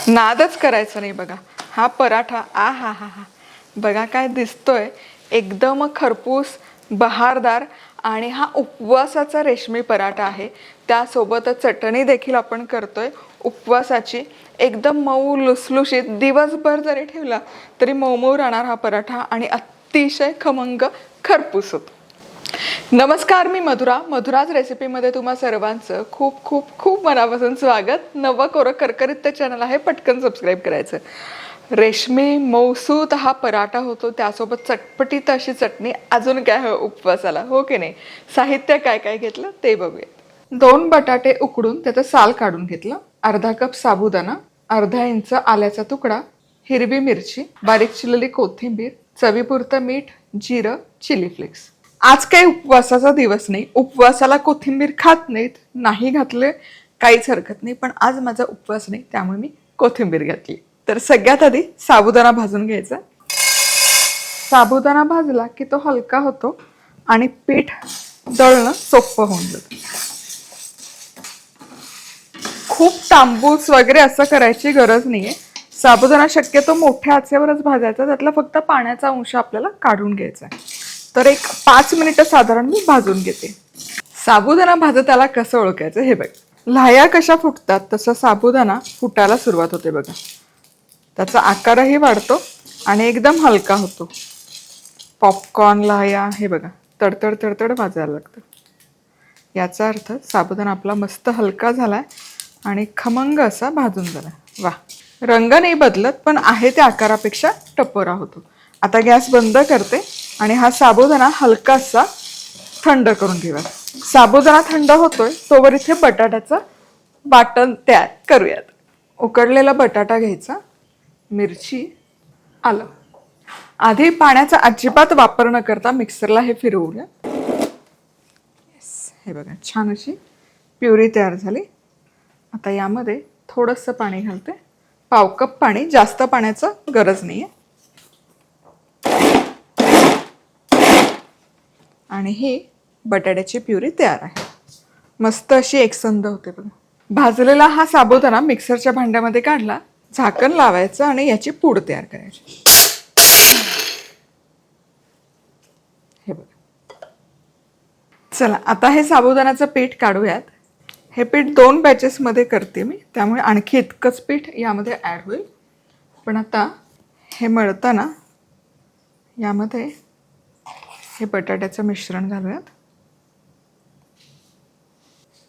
नादच करायचं नाही बघा. हा पराठा आ हा हा हा बघा काय दिसतोय, एकदम खरपूस बहारदार. आणि हा उपवासाचा रेशमी पराठा आहे. त्यासोबतच चटणी देखील आपण करतोय उपवासाची. एकदम मऊ लुसलुशीत, दिवसभर जरी ठेवला तरी मऊ मऊ राहणार हा पराठा आणि अतिशय खमंग खरपूस होतो. नमस्कार, मी मधुराज रेसिपीमध्ये तुम्हा सर्वांचं खूप खूप खूप मनापासून स्वागत. नवं कोरं करकरीत ते चॅनल आहे, पटकन सबस्क्राईब करायचं. रेशमी मौसूत हा पराठा होतो, त्यासोबत चटपटीत अशी चटणी. अजून काय हो उपवासाला, हो की नाही? साहित्य काय काय घेतलं ते बघूया. 2 बटाटे उकडून त्याचं साल काढून घेतलं, अर्धा कप साबुदाणा, अर्धा इंच आल्याचा तुकडा, हिरवी मिरची, बारीक चिरलेली कोथिंबीर, चवीपुरतं मीठ, जिरं, चिली फ्लेक्स. आज काही उपवासाचा दिवस नाही, उपवासाला कोथिंबीर खात नाहीत, नाही घातले काहीच हरकत नाही, पण आज माझा उपवास नाही त्यामुळे मी कोथिंबीर घातली. तर सगळ्यात आधी साबुदाणा भाजून घ्यायचा. साबुदाणा भाजला की तो हलका होतो आणि पीठ दळणं सोपं होऊन जातं. खूप तांबूस वगैरे असं करायची गरज नाहीये. साबुदाणा शक्यतो मोठ्या आचेवरच भाजायचा, त्यातला फक्त पाण्याचा अंश आपल्याला काढून घ्यायचा. तर एक 5 मिनिटं साधारण मी भाजून घेते. साबुदाणा भाजताना कसं ओळखायचं हे बघ. लाह्या कशा फुटतात तसं साबुदाणा फुटायला सुरुवात होते बघा. त्याचा आकारही वाढतो आणि एकदम हलका होतो. पॉपकॉर्न लाह्या हे बघा, तडतड तडतड भाजायला लागतं. याचा अर्थ साबुदाणा आपला मस्त हलका झालाय आणि खमंग असा भाजून झाला. वा, रंग नाही बदलत पण आहे त्या आकारापेक्षा टपोरा होतो. आता गॅस बंद करते आणि हा साबुदाणा हलकासा थंड करून घेऊया. साबुदाणा थंड होतोय तोवर इथे बटाट्याचं वाटण तयार करूयात. उकडलेला बटाटा घ्यायचा, मिरची, आलं. आधी पाण्याचा अजिबात वापर न करता मिक्सरला हे फिरवूया. हे बघा, छान अशी प्युरी तयार झाली. आता यामध्ये थोडंसं पाणी घालते, पाव कप पाणी, जास्त पाण्याचं गरज नाहीये. आणि ही बटाट्याची प्युरी तयार आहे. मस्त अशी एकसंध होते बघा. भाजलेला हा साबुदाणा मिक्सरच्या भांड्यामध्ये काढला, झाकण लावायचं आणि याची पूड तयार करायची. हे बघा. चला आता हे साबुदाण्याचं पीठ काढूयात. हे पीठ 2 बॅचेसमध्ये करते मी, त्यामुळे आणखी इतकंच पीठ यामध्ये ॲड होईल. पण आता हे मळताना यामध्ये हे बटाट्याचं मिश्रण घालूयात.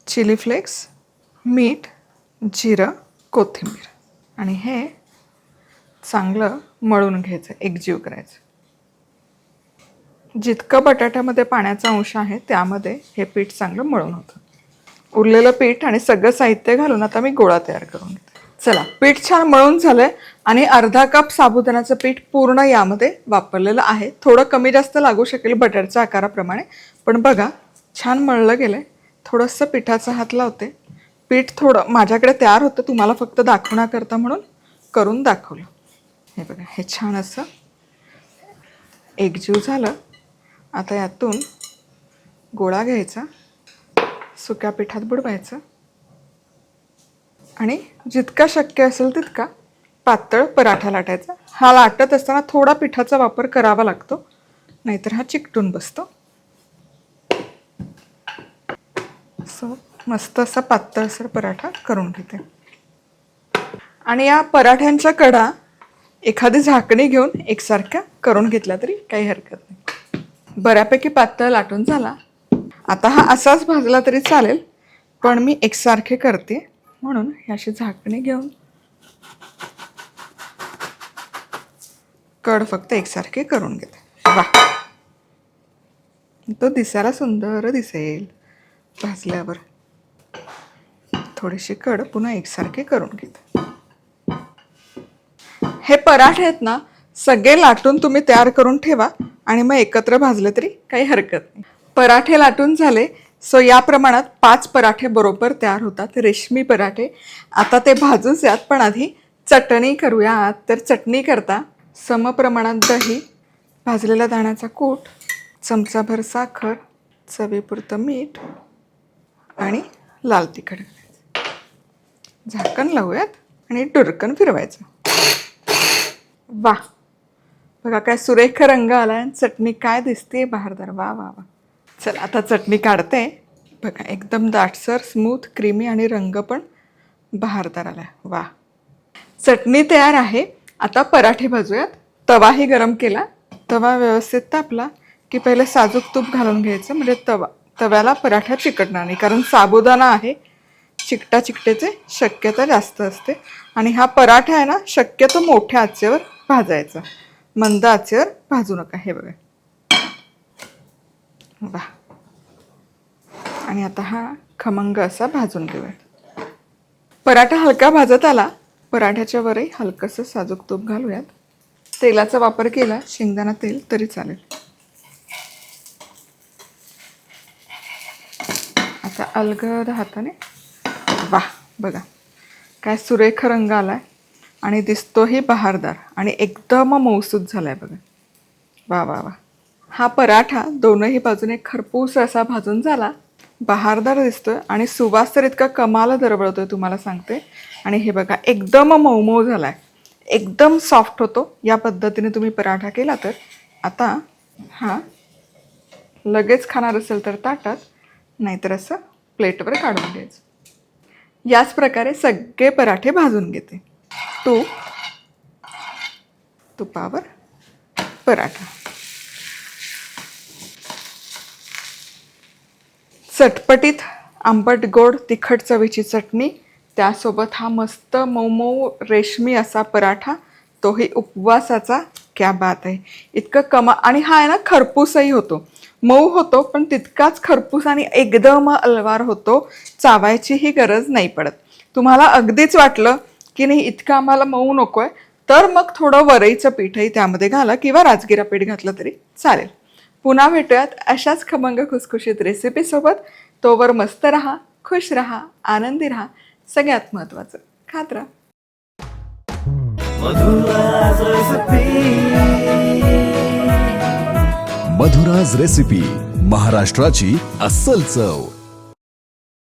चिली फ्लेक्स, मीठ, जिरं, कोथिंबीर आणि हे चांगलं मळून घ्यायचं, एकजीव करायचं. जितकं बटाट्यामध्ये पाण्याचा अंश आहे त्यामध्ये हे पीठ चांगलं मळून होतं. उरलेलं पीठ आणि सगळं साहित्य घालून आता मी गोळा तयार करून घेते. चला, पीठ छान मळून झालंय आणि अर्धा कप साबुदाण्याचं पीठ पूर्ण यामध्ये वापरलेलं आहे. थोडं कमी जास्त लागू शकेल बटाट्याच्या आकाराप्रमाणे, पण बघा छान मळलं गेलंय. थोडंसं पिठाचा हात लावते. पीठ थोडं माझ्याकडे तयार होतं, तुम्हाला फक्त दाखवण्याकरता म्हणून करून दाखवलं. हे बघा, हे छान असं एकजीव झालं. आता यातून गोळा घ्यायचा, सुक्या पिठात बुडवायचं आणि जितका शक्य असेल तितका पातळ पराठा लाटायचा. हा लाटत असताना थोडा पिठाचा वापर करावा लागतो, नाहीतर हा चिकटून बसतो. मस्त असा पातळसर पराठा करून घेते. आणि या पराठ्यांच्या कडा एखादी झाकणी घेऊन एकसारख्या करून घेतल्या तरी काही हरकत नाही. बऱ्यापैकी पातळ लाटून झाला. आता हा असाच भाजला तरी चालेल, पण मी एकसारखे करते म्हणून अशी झाकणी घेऊन कड फक्त एकसारखे करून घेते. वा, तो दिसायला सुंदर दिसेल भाजल्यावर. थोडीशी कड पुन्हा एकसारखे करून घेते. हे पराठे आहेत ना, सगळे लाटून तुम्ही तयार करून ठेवा आणि मग एकत्र भाजले तरी काही हरकत नाही. पराठे लाटून झाले, सो या प्रमाणात 5 पराठे बरोबर तयार होतात, रेशमी पराठे. आता ते भाजूच यात, पण आधी चटणी करूया. तर चटणी करता समप्रमाणात दही, भाजलेल्या दाण्याचा कूट, चमचाभर साखर, चवीपुरतं मीठ आणि लाल तिखट. झाकण लावूयात आणि टुरकन फिरवायचं. वा, बघा काय सुरेख रंग आलाय. चटणी काय दिसते बहारदार. वा वा वा. चल आता चटणी काढते. बघा एकदम दाटसर, स्मूथ, क्रीमी आणि रंग पण बहारदार आलाय. वा, चटणी तयार आहे. आता पराठे भाजूयात. तवाही गरम केला. तवा व्यवस्थित तापला की पहिले साजूक तूप घालून घ्यायचं, म्हणजे तव्याला पराठा चिकटणार नाही. कारण साबुदाणा आहे, चिकटाची शक्यता जास्त असते. आणि हा पराठा आहे ना, शक्यतो मोठ्या आचेवर भाजायचा, मंद आचेवर भाजू नका. हे बघा. वा, आणि आता हा खमंग असा भाजून घेऊयात. पराठा हलका भाजत आला. पराठ्याच्या वरही हलकंसं साजूक तूप घालूयात. तेलाचा वापर केला, शेंगदाणा तेल, तरी चालेल. आता अलगद हाताने. वा, बघा काय सुरेख रंग आलाय आणि दिसतोही बहारदार आणि एकदम मऊसूत झालाय. बघा. वा वा वा. हा पराठा दोनही बाजूने खरपूस असा भाजून झाला. बहारदार दिसतोय आणि सुवास तर इतका कमाल दरवळतोय, तुम्हाला सांगते. आणि हे बघा एकदम मऊ मऊ झालाय, एकदम सॉफ्ट होतो. या पद्धतीने तुम्ही पराठा केला तर. आता हा लगेच खाणार असेल तर ताटात, नाहीतर असं प्लेटवर काढून घ्यायचं. याच प्रकारे सगळे पराठे भाजून घेते. तुपावर पराठा. चटपटीत आंबट गोड तिखट चवीची चटणी, त्यासोबत हा मस्त मऊ मऊ रेशमी असा पराठा, तोही उपवासाचा. क्या बात आहे. इतकं आणि हा आहे ना खरपूसही होतो, मऊ होतो पण तितकाच खरपूस आणि एकदम अलवार होतो. चावायचीही गरज नाही पडत. तुम्हाला अगदीच वाटलं की नाही इतकं आम्हाला मऊ नकोय, तर मग थोडं वरईचं पीठही त्यामध्ये घाला किंवा राजगिरा पीठ घातलं तरी चालेल. पुन्हा भेटूयात अशाच खमंग खुसखुशीत रेसिपीसोबत. तोवर मस्त राहा, खुश राहा, आनंदी राहा. सगळ्यात महत्त्वाचं खात राहा. मधुराज रेसिपी, महाराष्ट्राची अस्सल चव.